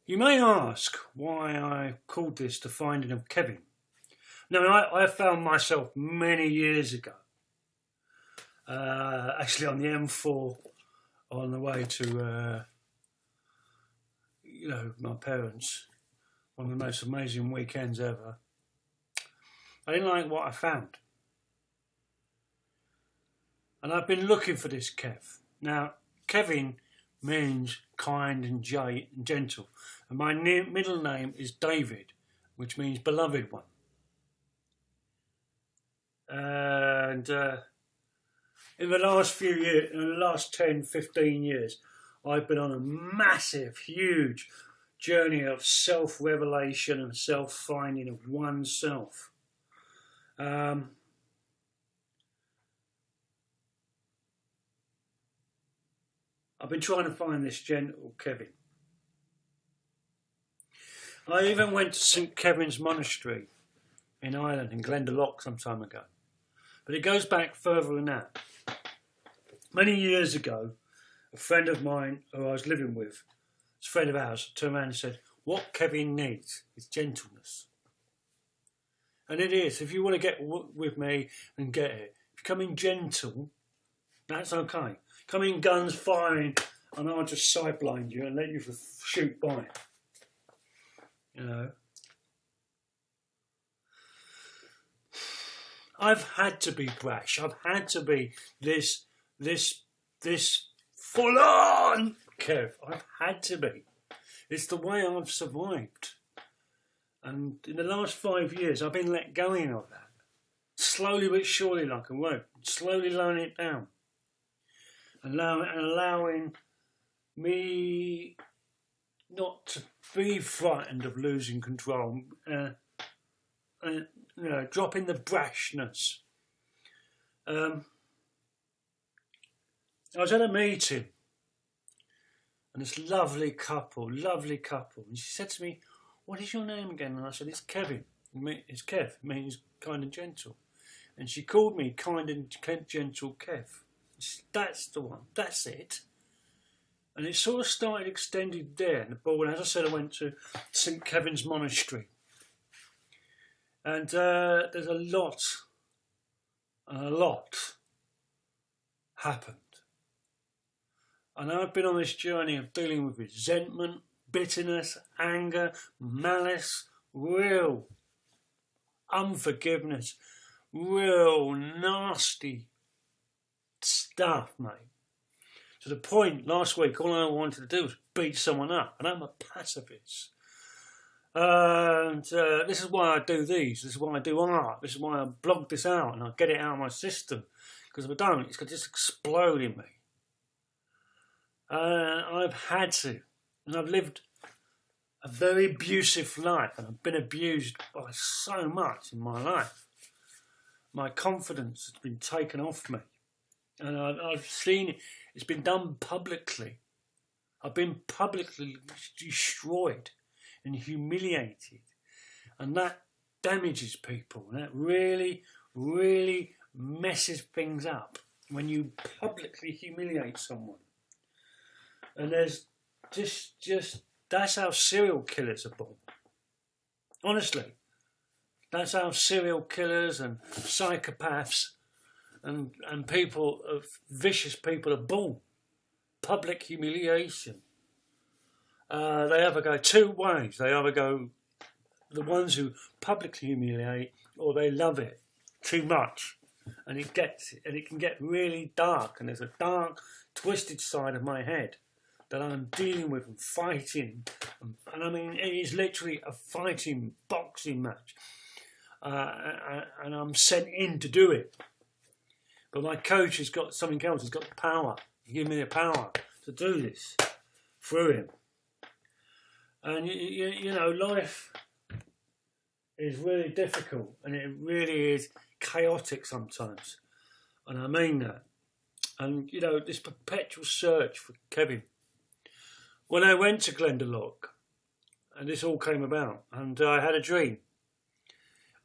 You may ask why I called this The Finding of Kevin. Now, I found myself many years ago, actually on the M4 on the way to, my parents. One of the most amazing weekends ever. I didn't like what I found. And I've been looking for this Kev. Now, Kevin means kind and gentle. And my middle name is David, which means beloved one. And in the last few years, in the last 10, 15 years, I've been on a massive, huge journey of self-revelation and self-finding of oneself. I've been trying to find this gentle Kevin. I even went to St Kevin's Monastery in Ireland, in Glendalough, some time ago. But it goes back further than that. Many years ago, a friend of mine who I was living with, a friend of ours, turned around and said, what Kevin needs is gentleness. And it is. If you want to get with me and get it, if you come in gentle, that's okay. Come in guns firing and I'll just sideblind you and let you shoot by. You know. I've had to be brash. I've had to be this full on Kev. I've had to be. It's the way I've survived. And in the last 5 years, I've been let going of that. Slowly but surely, like a rope. Slowly lowering it down. And allowing me not to be frightened of losing control. Dropping the brashness. I was at a meeting. And this lovely couple. And she said to me, what is your name again? And I said, it's Kevin. It's Kev. It means kind and gentle. And she called me kind and gentle Kev. That's the one. That's it. And it sort of started extended there. And the ball, as I said, I went to St Kevin's Monastery. And there's a lot happened. And I've been on this journey of dealing with resentment, bitterness, anger, malice, real unforgiveness, real nasty stuff, mate. To the point, last week, all I wanted to do was beat someone up. And I'm a pacifist. And this is why I do these. This is why I do art. This is why I blog this out and I get it out of my system. Because if I don't, it's going to just explode in me. I've had to. And I've lived a very abusive life. And I've been abused by so much in my life. My confidence has been taken off me. And I've seen it. It's been done publicly. I've been publicly destroyed and humiliated. And that damages people. And that really, really messes things up when you publicly humiliate someone. And there's just that's how serial killers are born. Honestly. That's how serial killers and psychopaths and people, vicious people are born. Public humiliation. They either go two ways. They either go the ones who publicly humiliate, or they love it too much, and it can get really dark. And there's a dark, twisted side of my head that I'm dealing with and fighting. And I mean, it is literally a fighting boxing match, and I'm sent in to do it. But my coach has got something else. He's got the power. He gave me the power to do this through him. And, life is really difficult. And it really is chaotic sometimes. And I mean that. And, this perpetual search for Kevin. When I went to Glendalough, and this all came about, and I had a dream.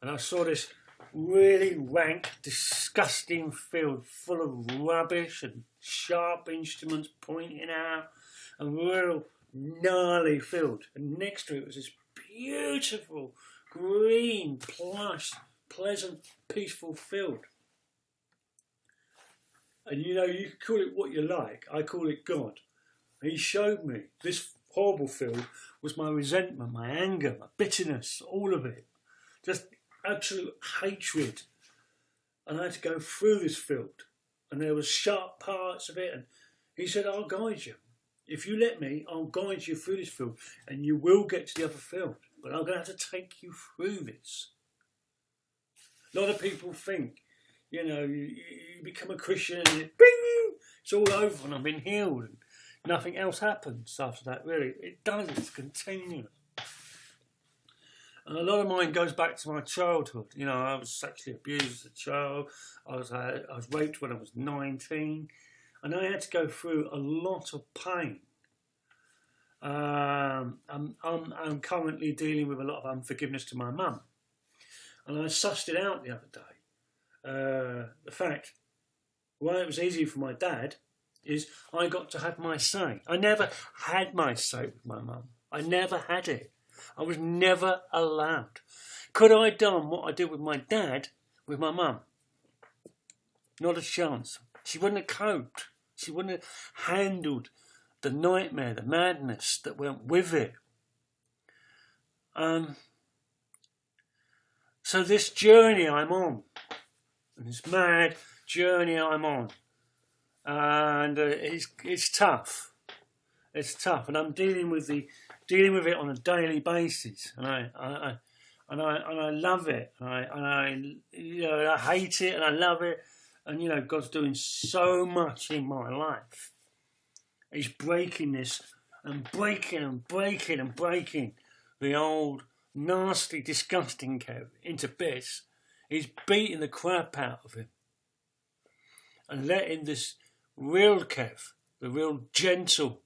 And I saw this really rank, disgusting field full of rubbish and sharp instruments pointing out and real gnarly field, and next to it was this beautiful green, plush, pleasant, peaceful field. And you know, you can call it what you like. I call it God. And he showed me this horrible field was my resentment, my anger, my bitterness, all of it. Just absolute hatred. And I had to go through this field. And there was sharp parts of it. And he said, I'll guide you. If you let me, I'll guide you through this field. And you will get to the other field. But I'm going to have to take you through this. A lot of people think, you know, you become a Christian and it's all over and I've been healed. And nothing else happens after that, really. It does, it's continuous. And a lot of mine goes back to my childhood. You know, I was sexually abused as a child. I was raped when I was 19. And I had to go through a lot of pain. I'm currently dealing with a lot of unforgiveness to my mum. And I sussed it out the other day. The fact, why it was easy for my dad is I got to have my say. I never had my say with my mum. I never had it. I was never allowed. Could I have done what I did with my dad with my mum? Not a chance. She wouldn't have coped. She wouldn't have handled the nightmare, the madness that went with it. So this journey I'm on, this mad journey I'm on, and it's tough. It's tough, and I'm dealing with it on a daily basis, and I love it, and I hate it, and I love it, and you know God's doing so much in my life. He's breaking this and breaking and breaking and breaking the old nasty, disgusting Kev into bits. He's beating the crap out of him and letting this real Kev, the real gentle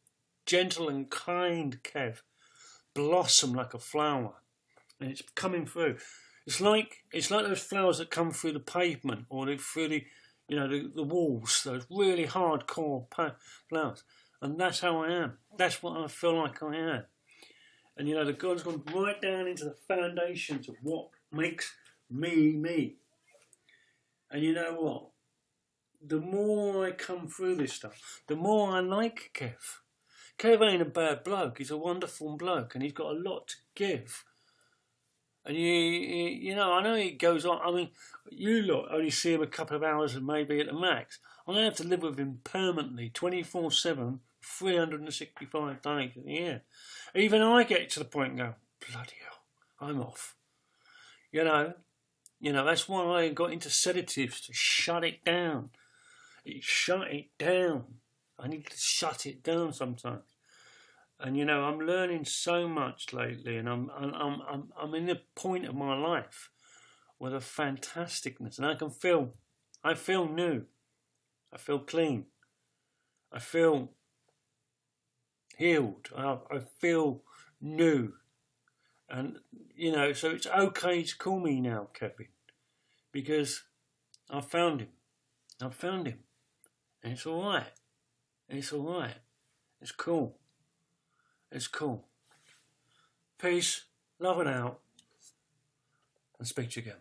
and kind Kev, blossom like a flower, and it's coming through. It's like those flowers that come through the pavement or through the walls. Those really hardcore flowers, and that's how I am. That's what I feel like I am. And you know, the God's gone right down into the foundations of what makes me me. And you know what? The more I come through this stuff, the more I like Kev. Kev ain't a bad bloke. He's a wonderful bloke, and he's got a lot to give. And you know, I know he goes on. I mean, you lot only see him a couple of hours and maybe at the max. I'm going to have to live with him permanently, 24/7, 365 days in the year. Even I get to the point and go, bloody hell, I'm off. You know, that's why I got into sedatives, to shut it down. Shut it down. I need to shut it down sometimes. And you know, I'm learning so much lately, and I'm in the point of my life with a fantasticness, and I feel new, I feel clean, I feel healed, I feel new, and you know, so it's okay to call me now Kevin, because I found him, and it's all right, it's cool. It's cool. Peace, love and out, and speak to you again.